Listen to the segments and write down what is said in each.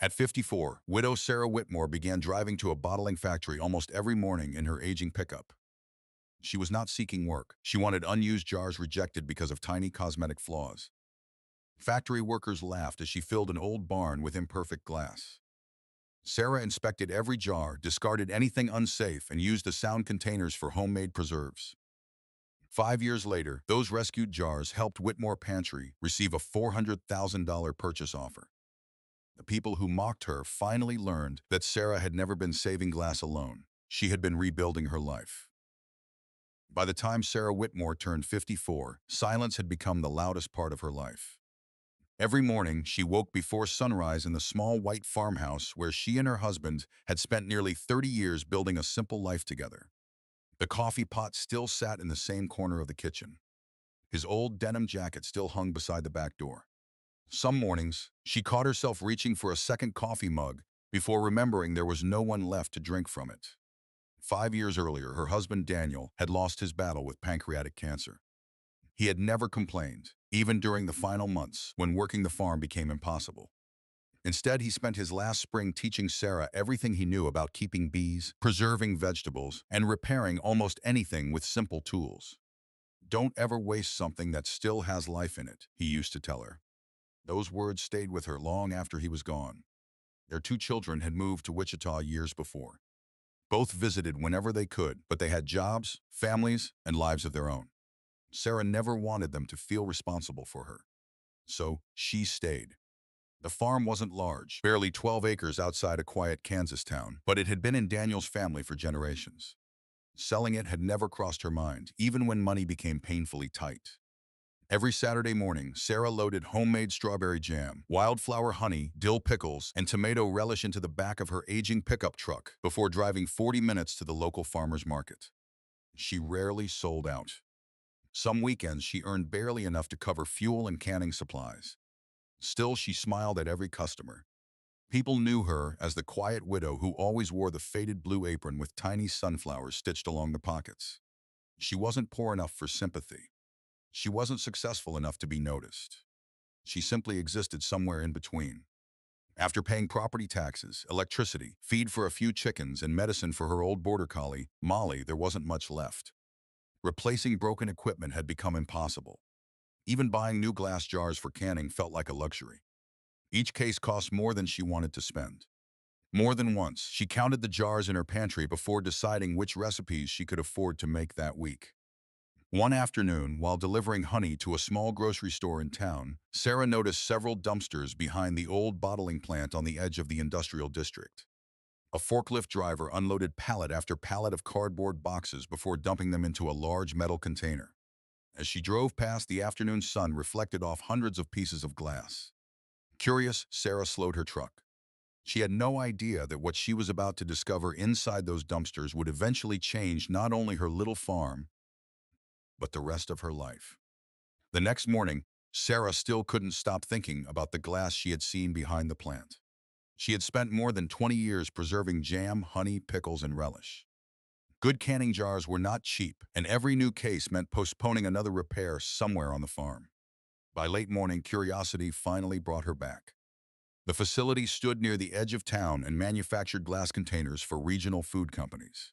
At 54, widow Sarah Whitmore began driving to a bottling factory almost every morning in her aging pickup. She was not seeking work. She wanted unused jars rejected because of tiny cosmetic flaws. Factory workers laughed as she filled an old barn with imperfect glass. Sarah inspected every jar, discarded anything unsafe, and used the sound containers for homemade preserves. 5 years later, those rescued jars helped Whitmore Pantry receive a $400,000 purchase offer. The people who mocked her finally learned that Sarah had never been saving glass alone. She had been rebuilding her life. By the time Sarah Whitmore turned 54, silence had become the loudest part of her life. Every morning, she woke before sunrise in the small white farmhouse where she and her husband had spent nearly 30 years building a simple life together. The coffee pot still sat in the same corner of the kitchen. His old denim jacket still hung beside the back door. Some mornings, she caught herself reaching for a second coffee mug before remembering there was no one left to drink from it. 5 years earlier, her husband Daniel had lost his battle with pancreatic cancer. He had never complained, even during the final months when working the farm became impossible. Instead, he spent his last spring teaching Sarah everything he knew about keeping bees, preserving vegetables, and repairing almost anything with simple tools. "Don't ever waste something that still has life in it," he used to tell her. Those words stayed with her long after he was gone. Their 2 children had moved to Wichita years before. Both visited whenever they could, but they had jobs, families, and lives of their own. Sarah never wanted them to feel responsible for her. So she stayed. The farm wasn't large, barely 12 acres outside a quiet Kansas town, but it had been in Daniel's family for generations. Selling it had never crossed her mind, even when money became painfully tight. Every Saturday morning, Sarah loaded homemade strawberry jam, wildflower honey, dill pickles, and tomato relish into the back of her aging pickup truck before driving 40 minutes to the local farmer's market. She rarely sold out. Some weekends, she earned barely enough to cover fuel and canning supplies. Still, she smiled at every customer. People knew her as the quiet widow who always wore the faded blue apron with tiny sunflowers stitched along the pockets. She wasn't poor enough for sympathy. She wasn't successful enough to be noticed. She simply existed somewhere in between. After paying property taxes, electricity, feed for a few chickens, and medicine for her old border collie, Molly, there wasn't much left. Replacing broken equipment had become impossible. Even buying new glass jars for canning felt like a luxury. Each case cost more than she wanted to spend. More than once, she counted the jars in her pantry before deciding which recipes she could afford to make that week. One afternoon, while delivering honey to a small grocery store in town, Sarah noticed several dumpsters behind the old bottling plant on the edge of the industrial district. A forklift driver unloaded pallet after pallet of cardboard boxes before dumping them into a large metal container. As she drove past, the afternoon sun reflected off hundreds of pieces of glass. Curious, Sarah slowed her truck. She had no idea that what she was about to discover inside those dumpsters would eventually change not only her little farm, but the rest of her life. The next morning, Sarah still couldn't stop thinking about the glass she had seen behind the plant. She had spent more than 20 years preserving jam, honey, pickles, and relish. Good canning jars were not cheap, and every new case meant postponing another repair somewhere on the farm. By late morning, curiosity finally brought her back. The facility stood near the edge of town and manufactured glass containers for regional food companies.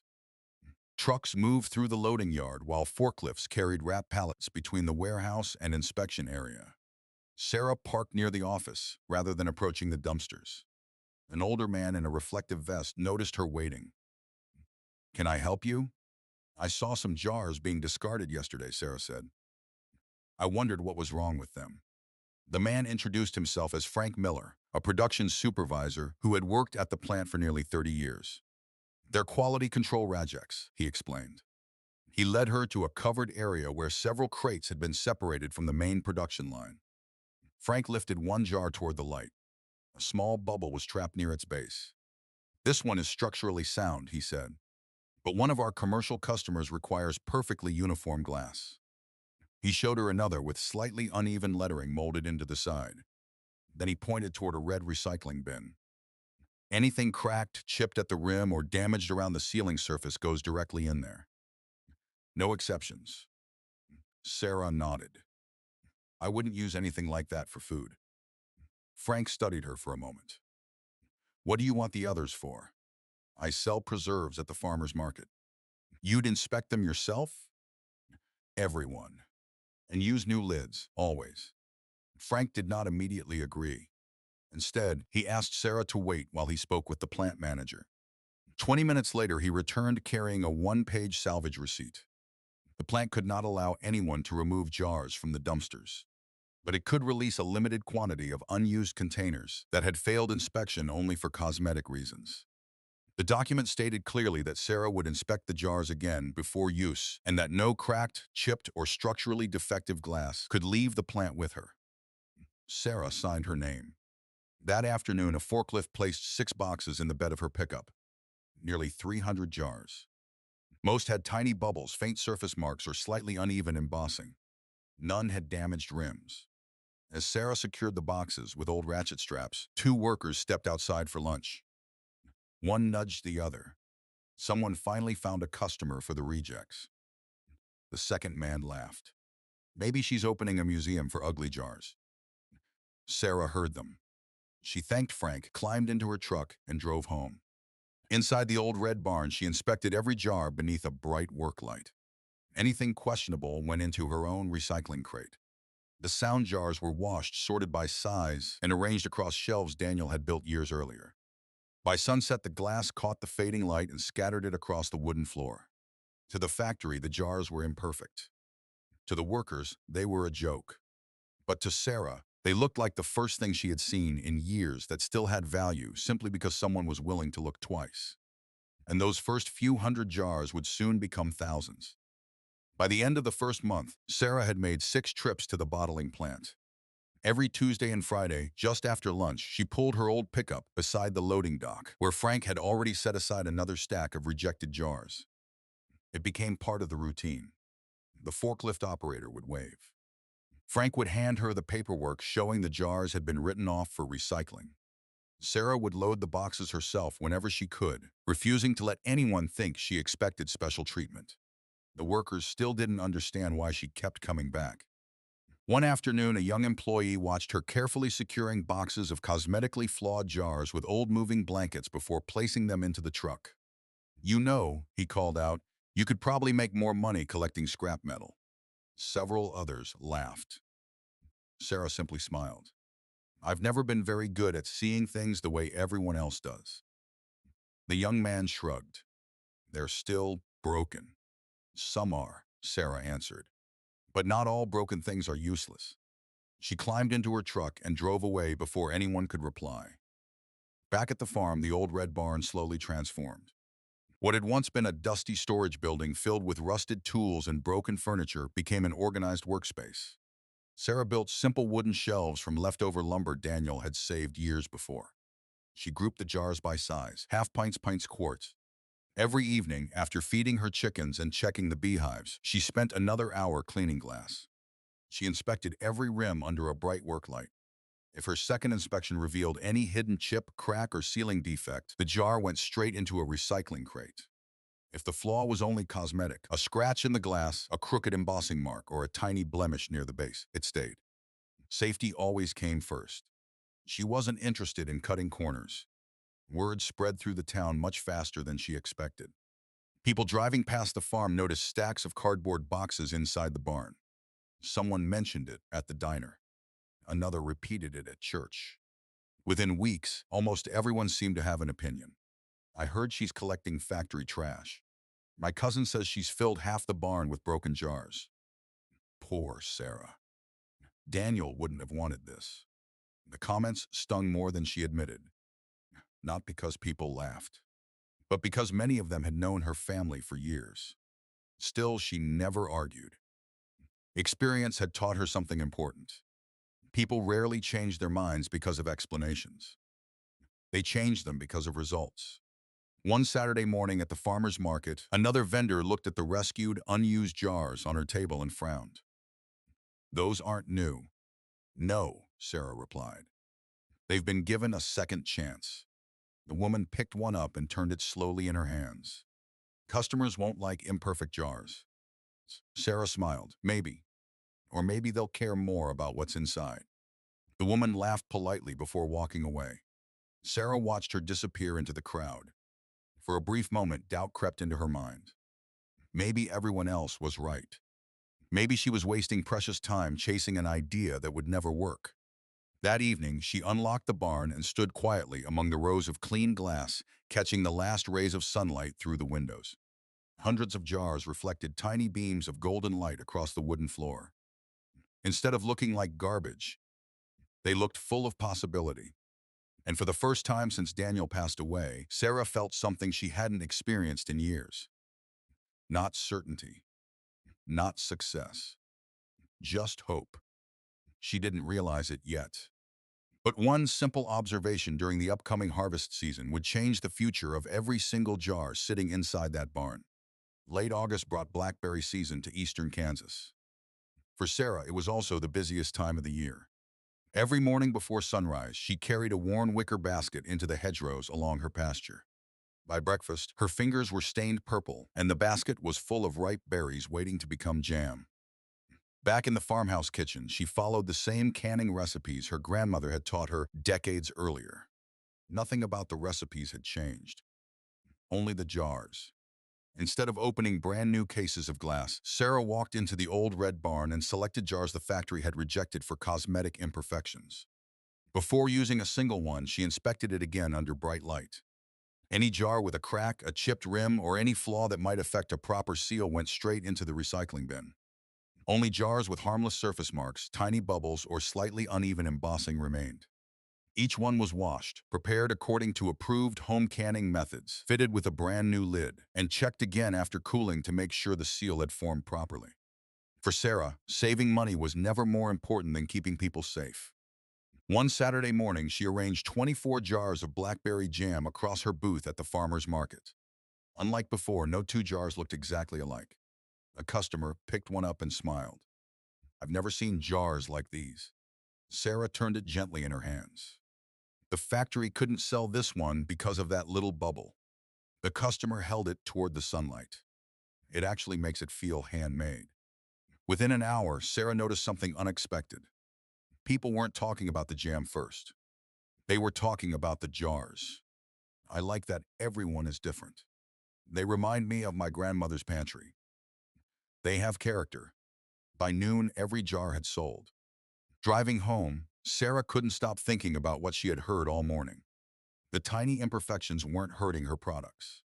Trucks moved through the loading yard while forklifts carried wrapped pallets between the warehouse and inspection area. Sarah parked near the office rather than approaching the dumpsters. An older man in a reflective vest noticed her waiting. "Can I help you?" "I saw some jars being discarded yesterday," Sarah said. "I wondered what was wrong with them." The man introduced himself as Frank Miller, a production supervisor who had worked at the plant for nearly 30 years. "They're quality control rejects," he explained. He led her to a covered area where several crates had been separated from the main production line. Frank lifted one jar toward the light. A small bubble was trapped near its base. "This one is structurally sound," he said. "But one of our commercial customers requires perfectly uniform glass." He showed her another with slightly uneven lettering molded into the side. Then he pointed toward a red recycling bin. "Anything cracked, chipped at the rim, or damaged around the sealing surface goes directly in there. No exceptions." Sarah nodded. "I wouldn't use anything like that for food." Frank studied her for a moment. What do you want the others for? I sell preserves at the farmer's market. You'd inspect them yourself? Everyone. And use new lids, always. Frank did not immediately agree. Instead, he asked Sarah to wait while he spoke with the plant manager. 20 minutes later, he returned carrying a one-page salvage receipt. The plant could not allow anyone to remove jars from the dumpsters, but it could release a limited quantity of unused containers that had failed inspection only for cosmetic reasons. The document stated clearly that Sarah would inspect the jars again before use and that no cracked, chipped, or structurally defective glass could leave the plant with her. Sarah signed her name. That afternoon, a forklift placed 6 boxes in the bed of her pickup, nearly 300 jars. Most had tiny bubbles, faint surface marks, or slightly uneven embossing. None had damaged rims. As Sarah secured the boxes with old ratchet straps, 2 workers stepped outside for lunch. One nudged the other. Someone finally found a customer for the rejects. The second man laughed. Maybe she's opening a museum for ugly jars. Sarah heard them. She thanked Frank, climbed into her truck, and drove home. Inside the old red barn, she inspected every jar beneath a bright work light. Anything questionable went into her own recycling crate. The sound jars were washed, sorted by size, and arranged across shelves Daniel had built years earlier. By sunset, the glass caught the fading light and scattered it across the wooden floor. To the factory, the jars were imperfect. To the workers, they were a joke. But to Sarah, they looked like the first thing she had seen in years that still had value simply because someone was willing to look twice. And those first few hundred jars would soon become thousands. By the end of the first month, Sarah had made 6 trips to the bottling plant. Every Tuesday and Friday, just after lunch, she pulled her old pickup beside the loading dock, where Frank had already set aside another stack of rejected jars. It became part of the routine. The forklift operator would wave. Frank would hand her the paperwork showing the jars had been written off for recycling. Sarah would load the boxes herself whenever she could, refusing to let anyone think she expected special treatment. The workers still didn't understand why she kept coming back. One afternoon, a young employee watched her carefully securing boxes of cosmetically flawed jars with old moving blankets before placing them into the truck. "You know," he called out, "you could probably make more money collecting scrap metal." Several others laughed. Sarah simply smiled. "I've never been very good at seeing things the way everyone else does." The young man shrugged. "They're still broken." "Some are," Sarah answered. "But not all broken things are useless." She climbed into her truck and drove away before anyone could reply. Back at the farm, the old red barn slowly transformed. What had once been a dusty storage building filled with rusted tools and broken furniture became an organized workspace. Sarah built simple wooden shelves from leftover lumber Daniel had saved years before. She grouped the jars by size, half pints, pints, quarts. Every evening, after feeding her chickens and checking the beehives, she spent another hour cleaning glass. She inspected every rim under a bright work light. If her second inspection revealed any hidden chip, crack, or sealing defect, the jar went straight into a recycling crate. If the flaw was only cosmetic, a scratch in the glass, a crooked embossing mark, or a tiny blemish near the base, it stayed. Safety always came first. She wasn't interested in cutting corners. Word spread through the town much faster than she expected. People driving past the farm noticed stacks of cardboard boxes inside the barn. Someone mentioned it at the diner. Another repeated it at church. Within weeks, almost everyone seemed to have an opinion. "I heard she's collecting factory trash. My cousin says she's filled half the barn with broken jars." Poor Sarah. Daniel wouldn't have wanted this. The comments stung more than she admitted, not because people laughed, but because many of them had known her family for years. Still, she never argued. Experience had taught her something important. People rarely change their minds because of explanations. They change them because of results. One Saturday morning at the farmer's market, another vendor looked at the rescued, unused jars on her table and frowned. "Those aren't new." "No," Sarah replied. "They've been given a second chance." The woman picked one up and turned it slowly in her hands. "Customers won't like imperfect jars." Sarah smiled. "Maybe. Or maybe they'll care more about what's inside." The woman laughed politely before walking away. Sarah watched her disappear into the crowd. For a brief moment, doubt crept into her mind. Maybe everyone else was right. Maybe she was wasting precious time chasing an idea that would never work. That evening, she unlocked the barn and stood quietly among the rows of clean glass, catching the last rays of sunlight through the windows. Hundreds of jars reflected tiny beams of golden light across the wooden floor. Instead of looking like garbage, they looked full of possibility. And for the first time since Daniel passed away, Sarah felt something she hadn't experienced in years. Not certainty, not success, just hope. She didn't realize it yet. But one simple observation during the upcoming harvest season would change the future of every single jar sitting inside that barn. Late August brought blackberry season to eastern Kansas. For Sarah, it was also the busiest time of the year. Every morning before sunrise, she carried a worn wicker basket into the hedgerows along her pasture. By breakfast, her fingers were stained purple, and the basket was full of ripe berries waiting to become jam. Back in the farmhouse kitchen, she followed the same canning recipes her grandmother had taught her decades earlier. Nothing about the recipes had changed, only the jars. Instead of opening brand new cases of glass, Sarah walked into the old red barn and selected jars the factory had rejected for cosmetic imperfections. Before using a single one, she inspected it again under bright light. Any jar with a crack, a chipped rim, or any flaw that might affect a proper seal went straight into the recycling bin. Only jars with harmless surface marks, tiny bubbles, or slightly uneven embossing remained. Each one was washed, prepared according to approved home canning methods, fitted with a brand new lid, and checked again after cooling to make sure the seal had formed properly. For Sarah, saving money was never more important than keeping people safe. One Saturday morning, she arranged 24 jars of blackberry jam across her booth at the farmer's market. Unlike before, no two jars looked exactly alike. A customer picked one up and smiled. "I've never seen jars like these." Sarah turned it gently in her hands. The factory couldn't sell this one because of that little bubble. The customer held it toward the sunlight. It actually makes it feel handmade. Within an hour, Sarah noticed something unexpected. People weren't talking about the jam first. They were talking about the jars. "I like that everyone is different. They remind me of my grandmother's pantry. They have character." By noon, every jar had sold. Driving home, Sarah couldn't stop thinking about what she had heard all morning. The tiny imperfections weren't hurting her products.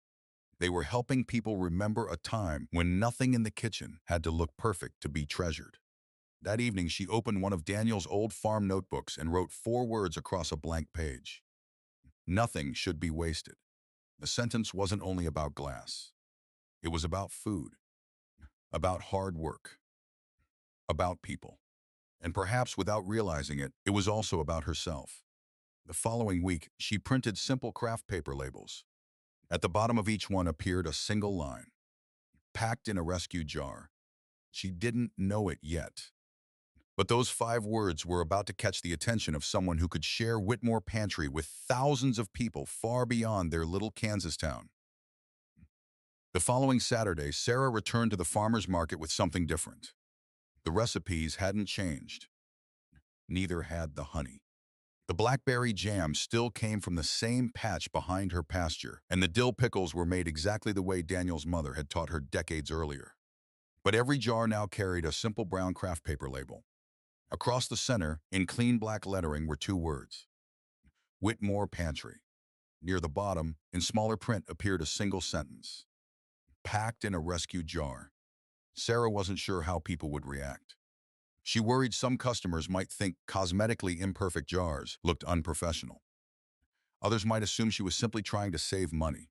They were helping people remember a time when nothing in the kitchen had to look perfect to be treasured. That evening, she opened one of Daniel's old farm notebooks and wrote 4 words across a blank page. "Nothing should be wasted." The sentence wasn't only about glass. It was about food, about hard work, about people. And perhaps without realizing it, it was also about herself. The following week, she printed simple craft paper labels. At the bottom of each one appeared a single line: "Packed in a rescue jar." She didn't know it yet, but those 5 words were about to catch the attention of someone who could share Whitmore Pantry with thousands of people far beyond their little Kansas town. The following Saturday, Sarah returned to the farmer's market with something different. The recipes hadn't changed. Neither had the honey. The blackberry jam still came from the same patch behind her pasture, and the dill pickles were made exactly the way Daniel's mother had taught her decades earlier. But every jar now carried a simple brown craft paper label. Across the center, in clean black lettering, were 2 words: Whitmore Pantry. Near the bottom, in smaller print, appeared a single sentence: "Packed in a rescue jar." Sarah wasn't sure how people would react. She worried some customers might think cosmetically imperfect jars looked unprofessional. Others might assume she was simply trying to save money.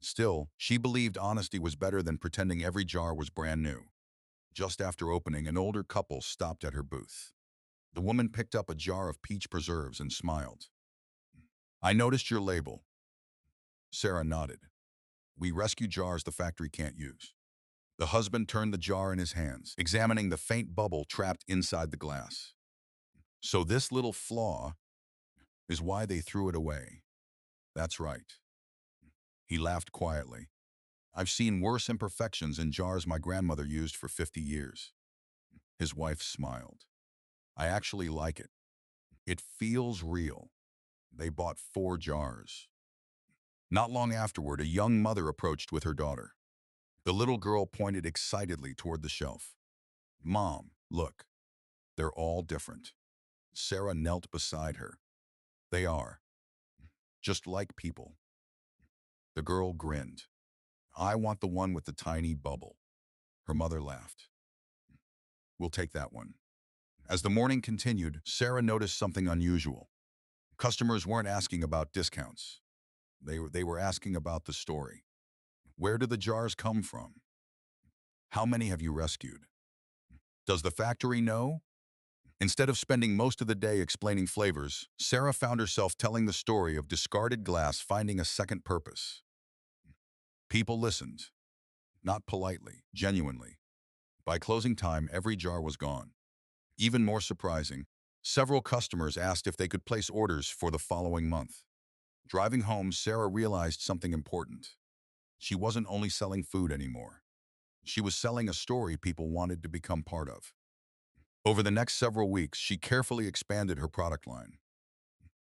Still, she believed honesty was better than pretending every jar was brand new. Just after opening, an older couple stopped at her booth. The woman picked up a jar of peach preserves and smiled. "I noticed your label." Sarah nodded. "We rescue jars the factory can't use." The husband turned the jar in his hands, examining the faint bubble trapped inside the glass. "So this little flaw is why they threw it away." "That's right." He laughed quietly. "I've seen worse imperfections in jars my grandmother used for 50 years. His wife smiled. "I actually like it. It feels real." They bought 4 jars. Not long afterward, a young mother approached with her daughter. The little girl pointed excitedly toward the shelf. "Mom, look, they're all different." Sarah knelt beside her. "They are, just like people." The girl grinned. "I want the one with the tiny bubble." Her mother laughed. "We'll take that one." As the morning continued, Sarah noticed something unusual. Customers weren't asking about discounts. They were asking about the story. Where do the jars come from? How many have you rescued? Does the factory know? Instead of spending most of the day explaining flavors, Sarah found herself telling the story of discarded glass finding a second purpose. People listened, not politely, genuinely. By closing time, every jar was gone. Even more surprising, several customers asked if they could place orders for the following month. Driving home, Sarah realized something important. She wasn't only selling food anymore. She was selling a story people wanted to become part of. Over the next several weeks, she carefully expanded her product line.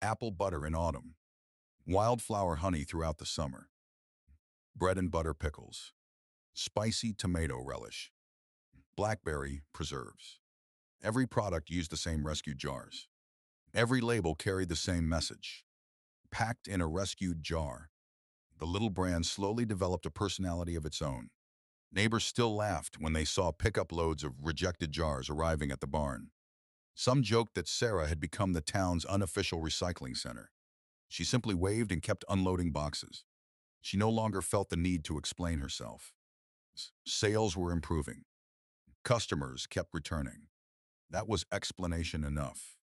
Apple butter in autumn, wildflower honey throughout the summer, bread and butter pickles, spicy tomato relish, blackberry preserves. Every product used the same rescued jars. Every label carried the same message. Packed in a rescued jar, the little brand slowly developed a personality of its own. Neighbors still laughed when they saw pickup loads of rejected jars arriving at the barn. Some joked that Sarah had become the town's unofficial recycling center. She simply waved and kept unloading boxes. She no longer felt the need to explain herself. Sales were improving. Customers kept returning. That was explanation enough.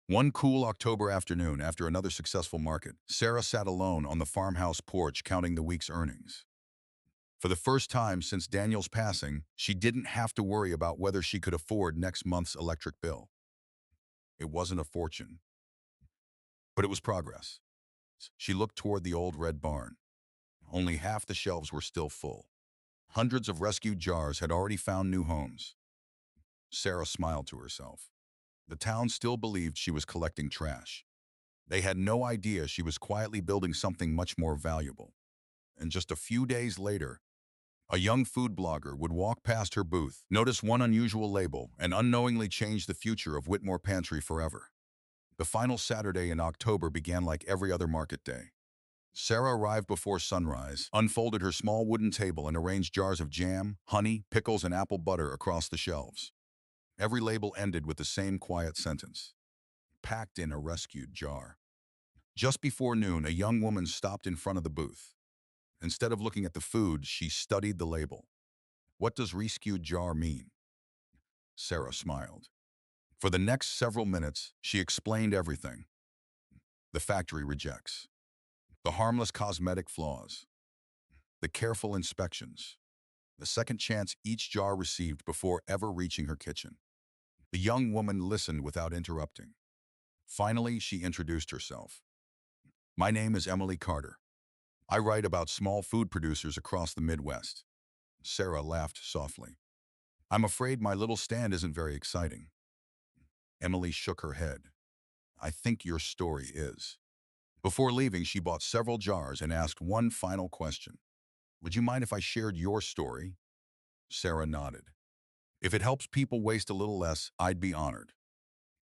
One cool October afternoon, after another successful market, Sarah sat alone on the farmhouse porch counting the week's earnings. For the first time since Daniel's passing, she didn't have to worry about whether she could afford next month's electric bill. It wasn't a fortune, but it was progress. She looked toward the old red barn. Only half the shelves were still full. Hundreds of rescued jars had already found new homes. Sarah smiled to herself. The town still believed she was collecting trash. They had no idea she was quietly building something much more valuable. And just a few days later, a young food blogger would walk past her booth, notice one unusual label, and unknowingly change the future of Whitmore Pantry forever. The final Saturday in October began like every other market day. Sarah arrived before sunrise, unfolded her small wooden table, and arranged jars of jam, honey, pickles, and apple butter across the shelves. Every label ended with the same quiet sentence: packed in a rescued jar. Just before noon, a young woman stopped in front of the booth. Instead of looking at the food, she studied the label. "What does rescued jar mean?" Sarah smiled. For the next several minutes, she explained everything. The factory rejects. The harmless cosmetic flaws. The careful inspections. The second chance each jar received before ever reaching her kitchen. The young woman listened without interrupting. Finally, she introduced herself. "My name is Emily Carter. I write about small food producers across the Midwest." Sarah laughed softly. "I'm afraid my little stand isn't very exciting." Emily shook her head. "I think your story is." Before leaving, she bought several jars and asked one final question. "Would you mind if I shared your story?" Sarah nodded. "If it helps people waste a little less, I'd be honored."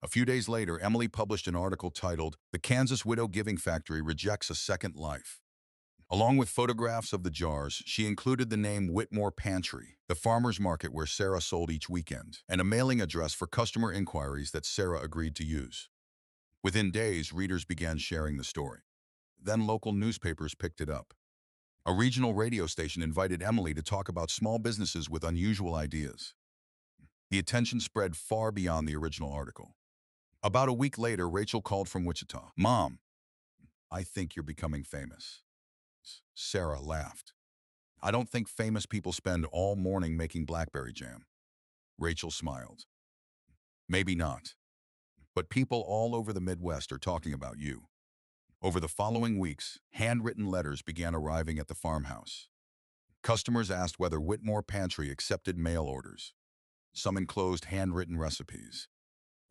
A few days later, Emily published an article titled, "The Kansas Widow Giving Factory Rejects a Second Life." Along with photographs of the jars, she included the name Whitmore Pantry, the farmer's market where Sarah sold each weekend, and a mailing address for customer inquiries that Sarah agreed to use. Within days, readers began sharing the story. Then local newspapers picked it up. A regional radio station invited Emily to talk about small businesses with unusual ideas. The attention spread far beyond the original article. About a week later, Rachel called from Wichita. "Mom, I think you're becoming famous." Sarah laughed. "I don't think famous people spend all morning making blackberry jam." Rachel smiled. "Maybe not. But people all over the Midwest are talking about you." Over the following weeks, handwritten letters began arriving at the farmhouse. Customers asked whether Whitmore Pantry accepted mail orders. Some enclosed handwritten recipes.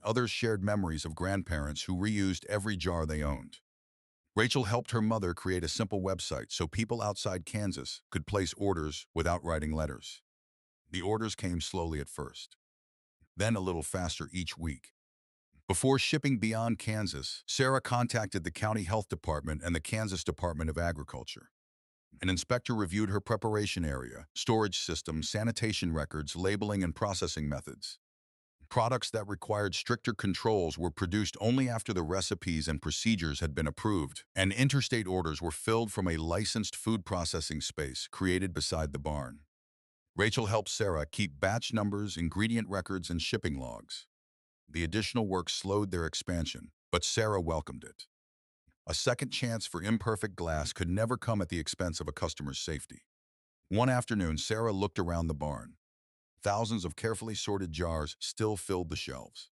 Others shared memories of grandparents who reused every jar they owned. Rachel helped her mother create a simple website so people outside Kansas could place orders without writing letters. The orders came slowly at first, then a little faster each week. Before shipping beyond Kansas, Sarah contacted the county health department and the Kansas Department of Agriculture. An inspector reviewed her preparation area, storage system, sanitation records, labeling, and processing methods. Products that required stricter controls were produced only after the recipes and procedures had been approved, and interstate orders were filled from a licensed food processing space created beside the barn. Rachel helped Sarah keep batch numbers, ingredient records, and shipping logs. The additional work slowed their expansion, but Sarah welcomed it. A second chance for imperfect glass could never come at the expense of a customer's safety. One afternoon, Sarah looked around the barn. Thousands of carefully sorted jars still filled the shelves.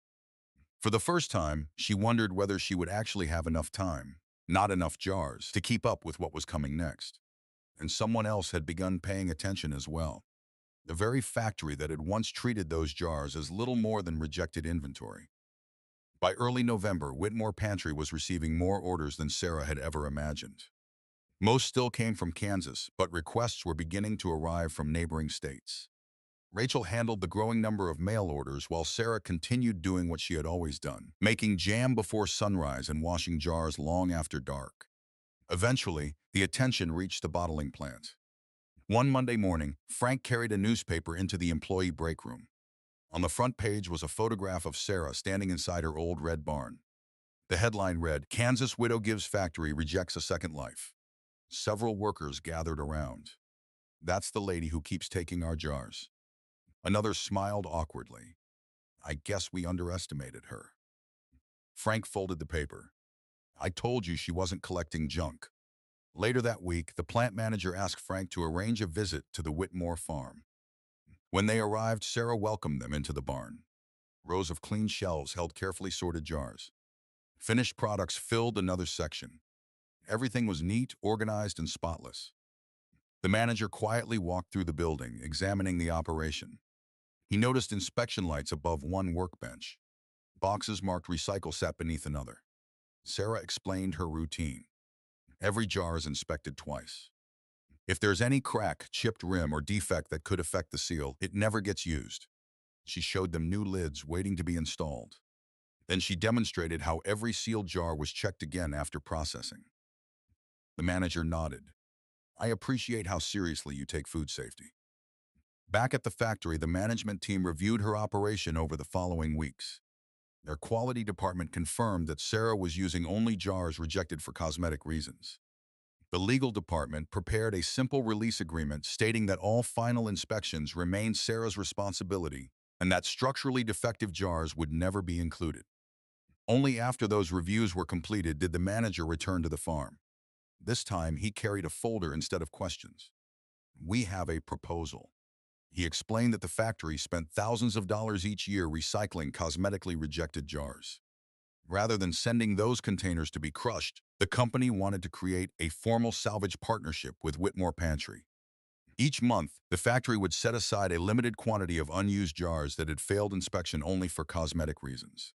For the first time, she wondered whether she would actually have enough time, not enough jars, to keep up with what was coming next. And someone else had begun paying attention as well. The very factory that had once treated those jars as little more than rejected inventory. By early November, Whitmore Pantry was receiving more orders than Sarah had ever imagined. Most still came from Kansas, but requests were beginning to arrive from neighboring states. Rachel handled the growing number of mail orders while Sarah continued doing what she had always done, making jam before sunrise and washing jars long after dark. Eventually, the attention reached the bottling plant. One Monday morning, Frank carried a newspaper into the employee break room. On the front page was a photograph of Sarah standing inside her old red barn. The headline read, "Kansas Widow Gives Factory Rejects a Second Life." Several workers gathered around. "That's the lady who keeps taking our jars." Another smiled awkwardly. "I guess we underestimated her." Frank folded the paper. "I told you she wasn't collecting junk." Later that week, the plant manager asked Frank to arrange a visit to the Whitmore farm. When they arrived, Sarah welcomed them into the barn. Rows of clean shelves held carefully sorted jars. Finished products filled another section. Everything was neat, organized, and spotless. The manager quietly walked through the building, examining the operation. He noticed inspection lights above one workbench. Boxes marked recycle sat beneath another. Sarah explained her routine. Every jar is inspected twice. If there's any crack, chipped rim, or defect that could affect the seal, it never gets used. She showed them new lids waiting to be installed. Then she demonstrated how every sealed jar was checked again after processing. The manager nodded. "I appreciate how seriously you take food safety." Back at the factory, the management team reviewed her operation over the following weeks. Their quality department confirmed that Sarah was using only jars rejected for cosmetic reasons. The legal department prepared a simple release agreement stating that all final inspections remained Sarah's responsibility and that structurally defective jars would never be included. Only after those reviews were completed did the manager return to the farm. This time, he carried a folder instead of questions. "We have a proposal." He explained that the factory spent thousands of dollars each year recycling cosmetically rejected jars. Rather than sending those containers to be crushed, the company wanted to create a formal salvage partnership with Whitmore Pantry. Each month, the factory would set aside a limited quantity of unused jars that had failed inspection only for cosmetic reasons.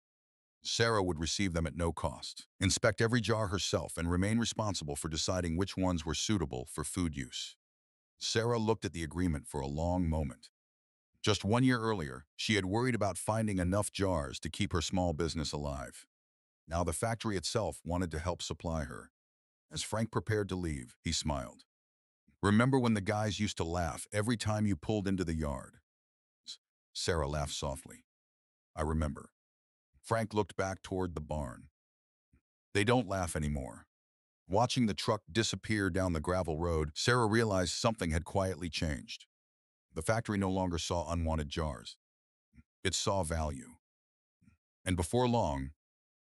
Sarah would receive them at no cost, inspect every jar herself, and remain responsible for deciding which ones were suitable for food use. Sarah looked at the agreement for a long moment. Just 1 year earlier, she had worried about finding enough jars to keep her small business alive. Now the factory itself wanted to help supply her. As Frank prepared to leave, he smiled. "Remember when the guys used to laugh every time you pulled into the yard?" Sarah laughed softly. "I remember." Frank looked back toward the barn. "They don't laugh anymore." Watching the truck disappear down the gravel road, Sarah realized something had quietly changed. The factory no longer saw unwanted jars. It saw value. And before long,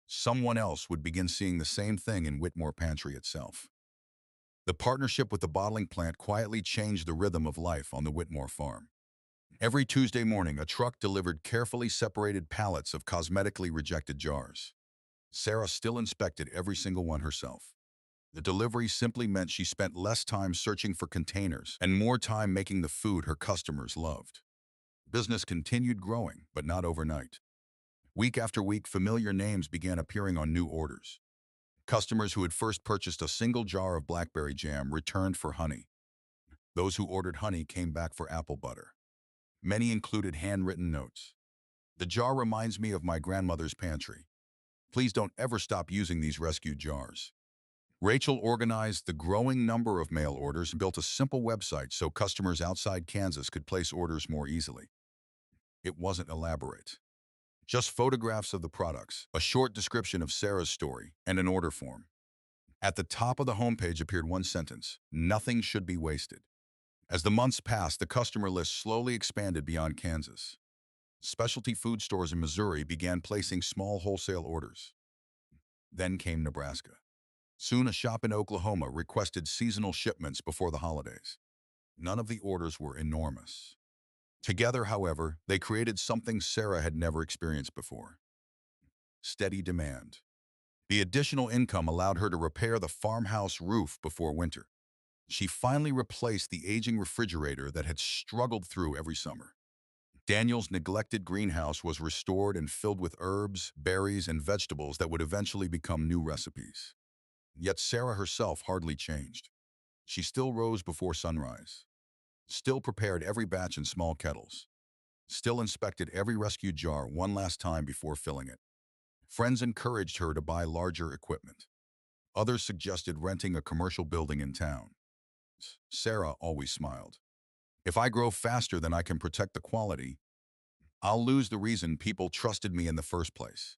someone else would begin seeing the same thing in Whitmore Pantry itself. The partnership with the bottling plant quietly changed the rhythm of life on the Whitmore farm. Every Tuesday morning, a truck delivered carefully separated pallets of cosmetically rejected jars. Sarah still inspected every single one herself. The delivery simply meant she spent less time searching for containers and more time making the food her customers loved. Business continued growing, but not overnight. Week after week, familiar names began appearing on new orders. Customers who had first purchased a single jar of blackberry jam returned for honey. Those who ordered honey came back for apple butter. Many included handwritten notes. The jar reminds me of my grandmother's pantry. Please don't ever stop using these rescued jars. Rachel organized the growing number of mail orders and built a simple website so customers outside Kansas could place orders more easily. It wasn't elaborate. Just photographs of the products, a short description of Sarah's story, and an order form. At the top of the homepage appeared one sentence: nothing should be wasted. As the months passed, the customer list slowly expanded beyond Kansas. Specialty food stores in Missouri began placing small wholesale orders. Then came Nebraska. Soon a shop in Oklahoma requested seasonal shipments before the holidays. None of the orders were enormous. Together, however, they created something Sarah had never experienced before: steady demand. The additional income allowed her to repair the farmhouse roof before winter. She finally replaced the aging refrigerator that had struggled through every summer. Daniel's neglected greenhouse was restored and filled with herbs, berries, and vegetables that would eventually become new recipes. Yet Sarah herself hardly changed. She still rose before sunrise, still prepared every batch in small kettles, still inspected every rescued jar one last time before filling it. Friends encouraged her to buy larger equipment. Others suggested renting a commercial building in town. Sarah always smiled. If I grow faster than I can protect the quality, I'll lose the reason people trusted me in the first place.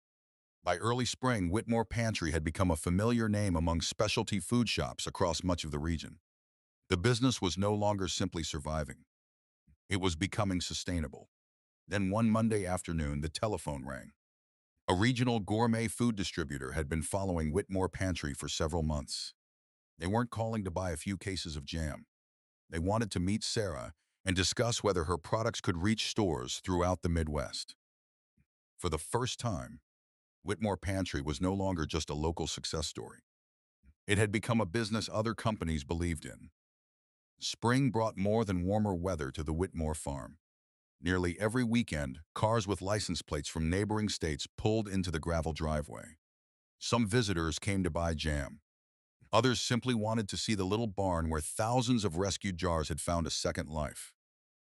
By early spring, Whitmore Pantry had become a familiar name among specialty food shops across much of the region. The business was no longer simply surviving. It was becoming sustainable. Then one Monday afternoon, the telephone rang. A regional gourmet food distributor had been following Whitmore Pantry for several months. They weren't calling to buy a few cases of jam. They wanted to meet Sarah and discuss whether her products could reach stores throughout the Midwest. For the first time, Whitmore Pantry was no longer just a local success story. It had become a business other companies believed in. Spring brought more than warmer weather to the Whitmore farm. Nearly every weekend, cars with license plates from neighboring states pulled into the gravel driveway. Some visitors came to buy jam. Others simply wanted to see the little barn where thousands of rescued jars had found a second life.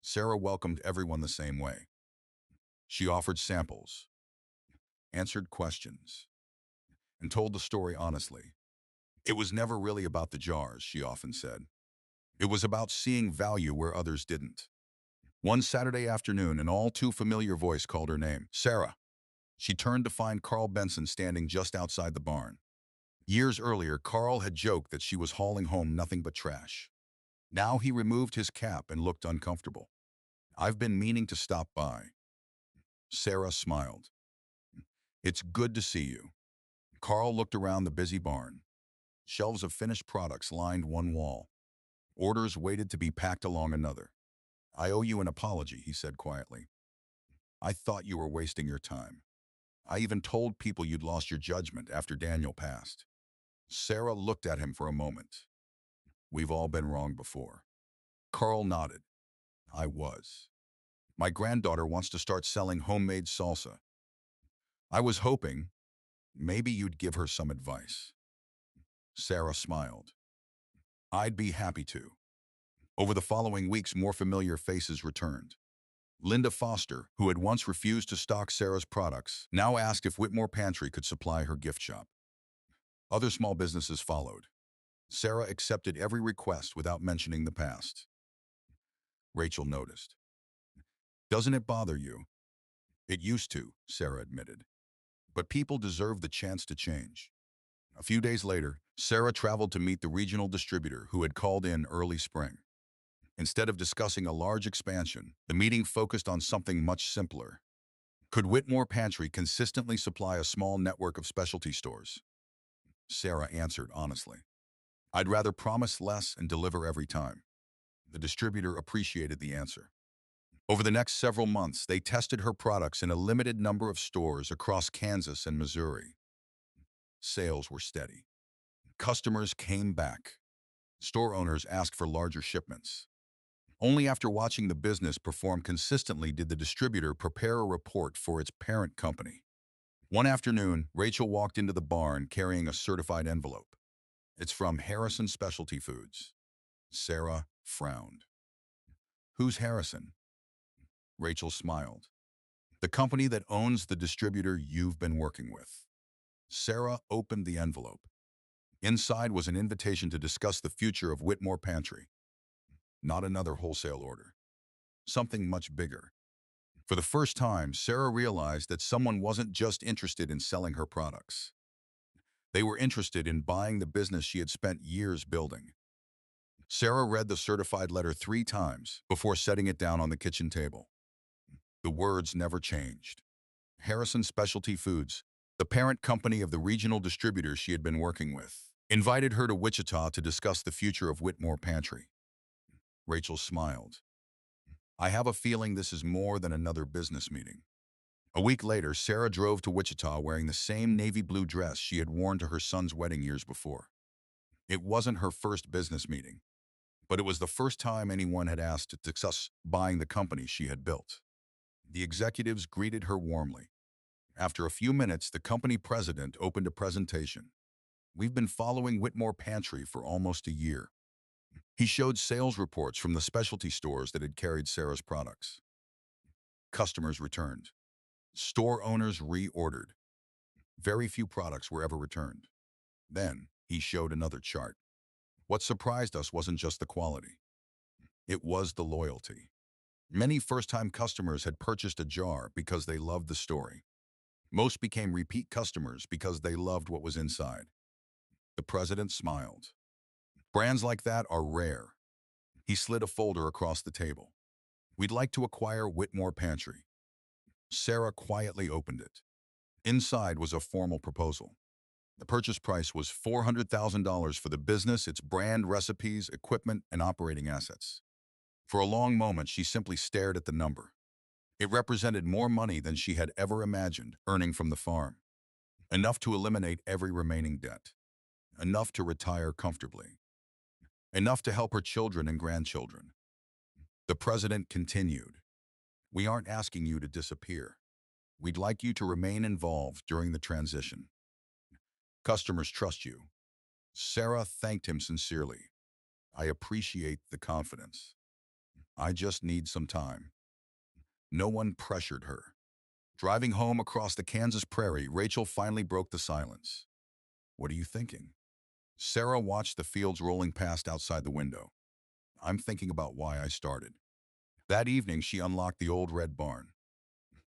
Sarah welcomed everyone the same way. She offered samples, answered questions, and told the story honestly. It was never really about the jars, she often said. It was about seeing value where others didn't. One Saturday afternoon, an all-too-familiar voice called her name: Sarah. She turned to find Carl Benson standing just outside the barn. Years earlier, Carl had joked that she was hauling home nothing but trash. Now he removed his cap and looked uncomfortable. "I've been meaning to stop by." Sarah smiled. "It's good to see you." Carl looked around the busy barn. Shelves of finished products lined one wall. Orders waited to be packed along another. "I owe you an apology," he said quietly. "I thought you were wasting your time. I even told people you'd lost your judgment after Daniel passed." Sarah looked at him for a moment. "We've all been wrong before." Carl nodded. "I was. My granddaughter wants to start selling homemade salsa. I was hoping maybe you'd give her some advice." Sarah smiled. "I'd be happy to." Over the following weeks, more familiar faces returned. Linda Foster, who had once refused to stock Sarah's products, now asked if Whitmore Pantry could supply her gift shop. Other small businesses followed. Sarah accepted every request without mentioning the past. Rachel noticed. "Doesn't it bother you?" "It used to," Sarah admitted. "But people deserve the chance to change." A few days later, Sarah traveled to meet the regional distributor who had called in early spring. Instead of discussing a large expansion, the meeting focused on something much simpler. Could Whitmore Pantry consistently supply a small network of specialty stores? Sarah answered honestly. "I'd rather promise less and deliver every time." The distributor appreciated the answer. Over the next several months, they tested her products in a limited number of stores across Kansas and Missouri. Sales were steady. Customers came back. Store owners asked for larger shipments. Only after watching the business perform consistently did the distributor prepare a report for its parent company. One afternoon, Rachel walked into the barn carrying a certified envelope. It's from Harrison Specialty Foods. Sarah frowned. Who's Harrison? Rachel smiled. The company that owns the distributor you've been working with. Sarah opened the envelope. Inside was an invitation to discuss the future of Whitmore Pantry. Not another wholesale order. Something much bigger. For the first time, Sarah realized that someone wasn't just interested in selling her products. They were interested in buying the business she had spent years building. Sarah read the certified letter 3 times before setting it down on the kitchen table. The words never changed. Harrison Specialty Foods, the parent company of the regional distributors she had been working with, invited her to Wichita to discuss the future of Whitmore Pantry. Rachel smiled. I have a feeling this is more than another business meeting. A week later, Sarah drove to Wichita wearing the same navy blue dress she had worn to her son's wedding years before. It wasn't her first business meeting, but it was the first time anyone had asked to discuss buying the company she had built. The executives greeted her warmly. After a few minutes, the company president opened a presentation. We've been following Whitmore Pantry for almost a year. He showed sales reports from the specialty stores that had carried Sarah's products. Customers returned. Store owners reordered. Very few products were ever returned. Then, he showed another chart. What surprised us wasn't just the quality. It was the loyalty. Many first-time customers had purchased a jar because they loved the story. Most became repeat customers because they loved what was inside. The president smiled. Brands like that are rare. He slid a folder across the table. We'd like to acquire Whitmore Pantry. Sarah quietly opened it. Inside was a formal proposal. The purchase price was $400,000 for the business, its brand, recipes, equipment, and operating assets. For a long moment, she simply stared at the number. It represented more money than she had ever imagined earning from the farm. Enough to eliminate every remaining debt. Enough to retire comfortably. Enough to help her children and grandchildren. The president continued. We aren't asking you to disappear. We'd like you to remain involved during the transition. Customers trust you. Sarah thanked him sincerely. I appreciate the confidence. I just need some time. No one pressured her. Driving home across the Kansas prairie, Rachel finally broke the silence. What are you thinking? Sarah watched the fields rolling past outside the window. I'm thinking about why I started. That evening, she unlocked the old red barn.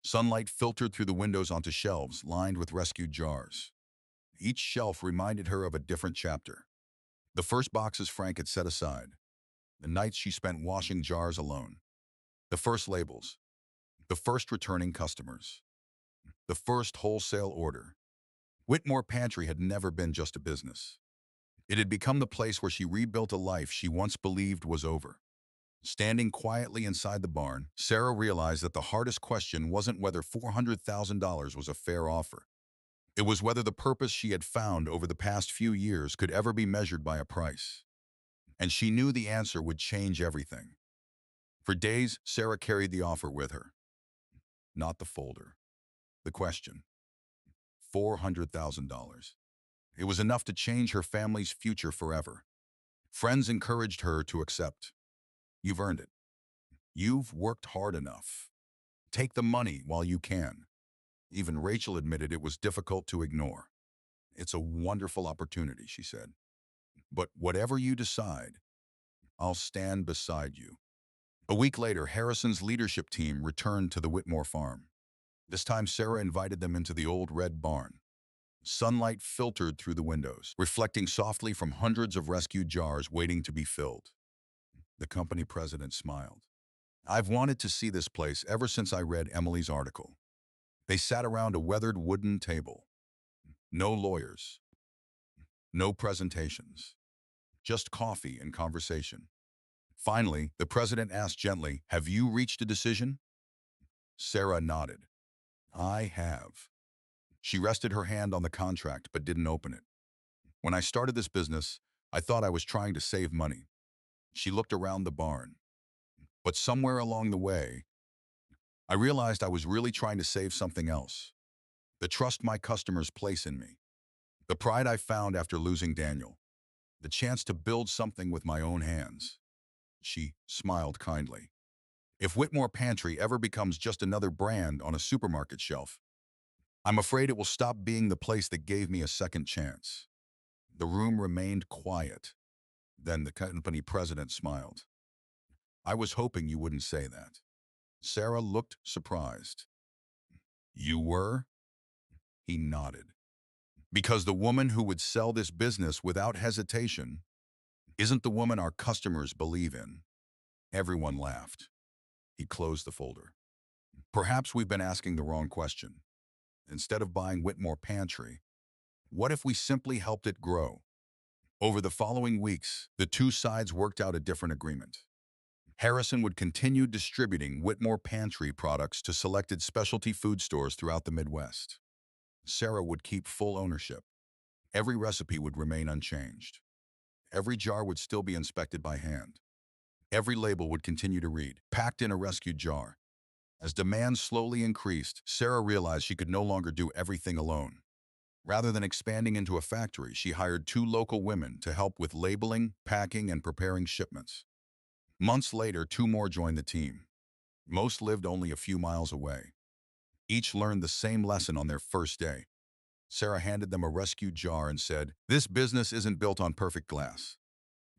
Sunlight filtered through the windows onto shelves lined with rescued jars. Each shelf reminded her of a different chapter. The first boxes Frank had set aside. The nights she spent washing jars alone. The first labels. The first returning customers. The first wholesale order. Whitmore Pantry had never been just a business. It had become the place where she rebuilt a life she once believed was over. Standing quietly inside the barn, Sarah realized that the hardest question wasn't whether $400,000 was a fair offer. It was whether the purpose she had found over the past few years could ever be measured by a price. And she knew the answer would change everything. For days, Sarah carried the offer with her. Not the folder. The question. $400,000. It was enough to change her family's future forever. Friends encouraged her to accept. You've earned it. You've worked hard enough. Take the money while you can. Even Rachel admitted it was difficult to ignore. It's a wonderful opportunity, she said. But whatever you decide, I'll stand beside you. A week later, Harrison's leadership team returned to the Whitmore farm. This time, Sarah invited them into the old red barn. Sunlight filtered through the windows, reflecting softly from hundreds of rescued jars waiting to be filled. The company president smiled. I've wanted to see this place ever since I read Emily's article. They sat around a weathered wooden table. No lawyers. No presentations. Just coffee and conversation. Finally, the president asked gently, have you reached a decision? Sarah nodded. I have. She rested her hand on the contract but didn't open it. When I started this business, I thought I was trying to save money. She looked around the barn. But somewhere along the way, I realized I was really trying to save something else. the trust my customers place in me, the pride I found after losing Daniel, the chance to build something with my own hands. She smiled kindly. If Whitmore Pantry ever becomes just another brand on a supermarket shelf, I'm afraid it will stop being the place that gave me a second chance. The room remained quiet. Then the company president smiled. I was hoping you wouldn't say that. Sarah looked surprised. You were? He nodded. Because the woman who would sell this business without hesitation isn't the woman our customers believe in. Everyone laughed. He closed the folder. Perhaps we've been asking the wrong question. Instead of buying Whitmore Pantry, what if we simply helped it grow? Over the following weeks, the two sides worked out a different agreement. Harrison would continue distributing Whitmore Pantry products to selected specialty food stores throughout the Midwest. Sarah would keep full ownership. Every recipe would remain unchanged. Every jar would still be inspected by hand. Every label would continue to read, packed in a rescued jar. As demand slowly increased, Sarah realized she could no longer do everything alone. Rather than expanding into a factory, she hired two local women to help with labeling, packing, and preparing shipments. Months later, two more joined the team. Most lived only a few miles away. Each learned the same lesson on their first day. Sarah handed them a rescued jar and said, "This business isn't built on perfect glass.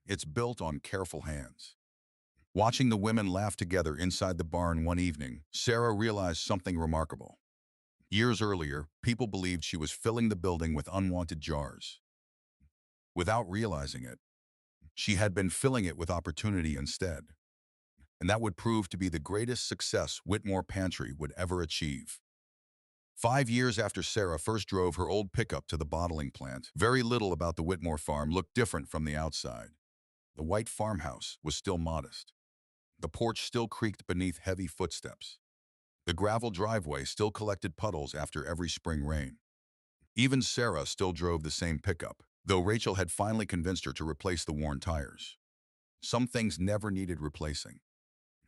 It's built on careful hands." Watching the women laugh together inside the barn one evening, Sarah realized something remarkable. Years earlier, people believed she was filling the building with unwanted jars. Without realizing it, she had been filling it with opportunity instead. And that would prove to be the greatest success Whitmore Pantry would ever achieve. 5 years after Sarah first drove her old pickup to the bottling plant, very little about the Whitmore farm looked different from the outside. The white farmhouse was still modest. The porch still creaked beneath heavy footsteps. The gravel driveway still collected puddles after every spring rain. Even Sarah still drove the same pickup, though Rachel had finally convinced her to replace the worn tires. Some things never needed replacing.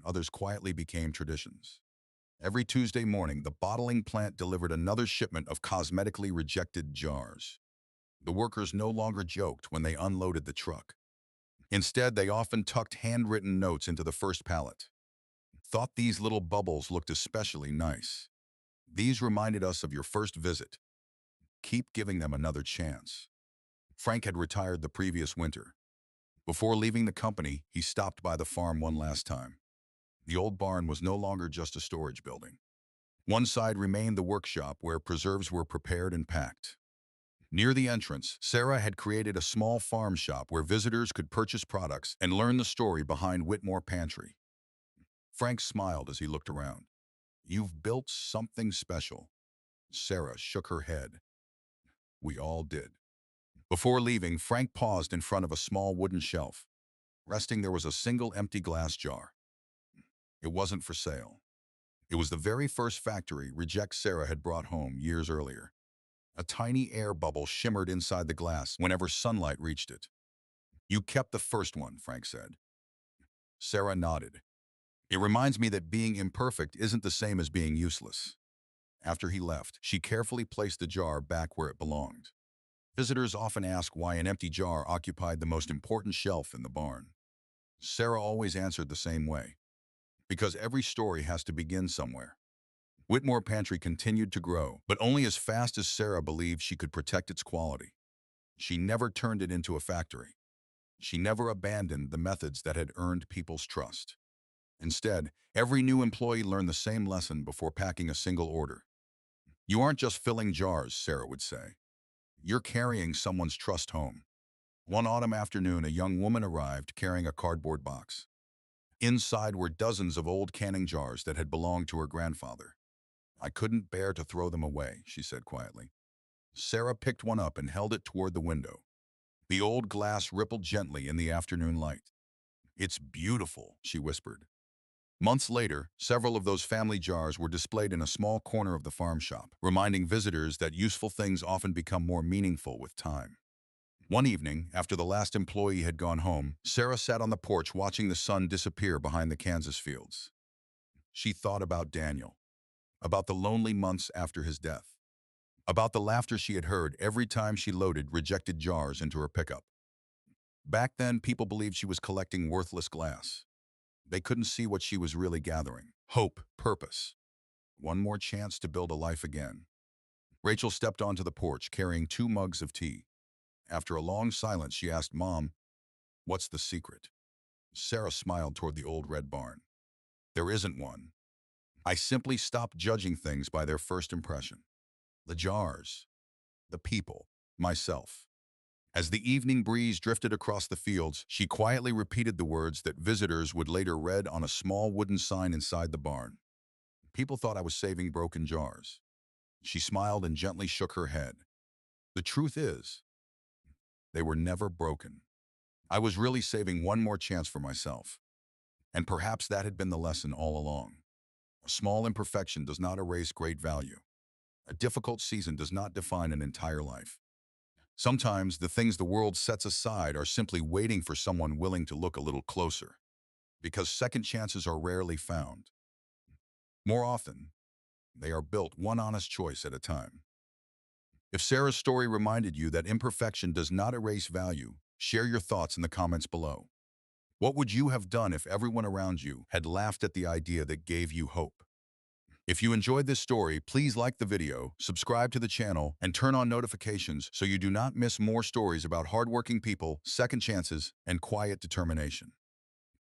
Others quietly became traditions. Every Tuesday morning, the bottling plant delivered another shipment of cosmetically rejected jars. The workers no longer joked when they unloaded the truck. Instead, they often tucked handwritten notes into the first pallet. Thought these little bubbles looked especially nice. These reminded us of your first visit. Keep giving them another chance. Frank had retired the previous winter. Before leaving the company, he stopped by the farm one last time. The old barn was no longer just a storage building. One side remained the workshop where preserves were prepared and packed. Near the entrance, Sarah had created a small farm shop where visitors could purchase products and learn the story behind Whitmore Pantry. Frank smiled as he looked around. You've built something special. Sarah shook her head. We all did. Before leaving, Frank paused in front of a small wooden shelf. Resting there was a single empty glass jar. It wasn't for sale. It was the very first factory reject Sarah had brought home years earlier. A tiny air bubble shimmered inside the glass whenever sunlight reached it. You kept the first one, Frank said. Sarah nodded. It reminds me that being imperfect isn't the same as being useless. After he left, she carefully placed the jar back where it belonged. Visitors often ask why an empty jar occupied the most important shelf in the barn. Sarah always answered the same way. Because every story has to begin somewhere. Whitmore Pantry continued to grow, but only as fast as Sarah believed she could protect its quality. She never turned it into a factory. She never abandoned the methods that had earned people's trust. Instead, every new employee learned the same lesson before packing a single order. You aren't just filling jars, Sarah would say. You're carrying someone's trust home. One autumn afternoon, a young woman arrived carrying a cardboard box. Inside were dozens of old canning jars that had belonged to her grandfather. I couldn't bear to throw them away, she said quietly. Sarah picked one up and held it toward the window. The old glass rippled gently in the afternoon light. It's beautiful, she whispered. Months later, several of those family jars were displayed in a small corner of the farm shop, reminding visitors that useful things often become more meaningful with time. One evening, after the last employee had gone home, Sarah sat on the porch watching the sun disappear behind the Kansas fields. She thought about Daniel, about the lonely months after his death. about the laughter she had heard every time she loaded rejected jars into her pickup. Back then, people believed she was collecting worthless glass. They couldn't see what she was really gathering. Hope, purpose. One more chance to build a life again. Rachel stepped onto the porch carrying 2 mugs of tea. After a long silence, she asked, "Mom, what's the secret?" Sarah smiled toward the old red barn. "There isn't one. I simply stopped judging things by their first impression. The jars, the people, myself." As the evening breeze drifted across the fields, she quietly repeated the words that visitors would later read on a small wooden sign inside the barn. People thought I was saving broken jars. She smiled and gently shook her head. The truth is, they were never broken. I was really saving one more chance for myself. And perhaps that had been the lesson all along. A small imperfection does not erase great value. A difficult season does not define an entire life. Sometimes the things the world sets aside are simply waiting for someone willing to look a little closer. Because second chances are rarely found. More often, they are built one honest choice at a time. If Sarah's story reminded you that imperfection does not erase value, share your thoughts in the comments below. What would you have done if everyone around you had laughed at the idea that gave you hope? If you enjoyed this story, please like the video, subscribe to the channel, and turn on notifications so you do not miss more stories about hardworking people, second chances, and quiet determination.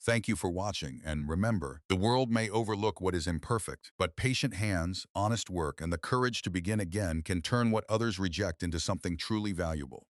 Thank you for watching, and remember, the world may overlook what is imperfect, but patient hands, honest work, and the courage to begin again can turn what others reject into something truly valuable.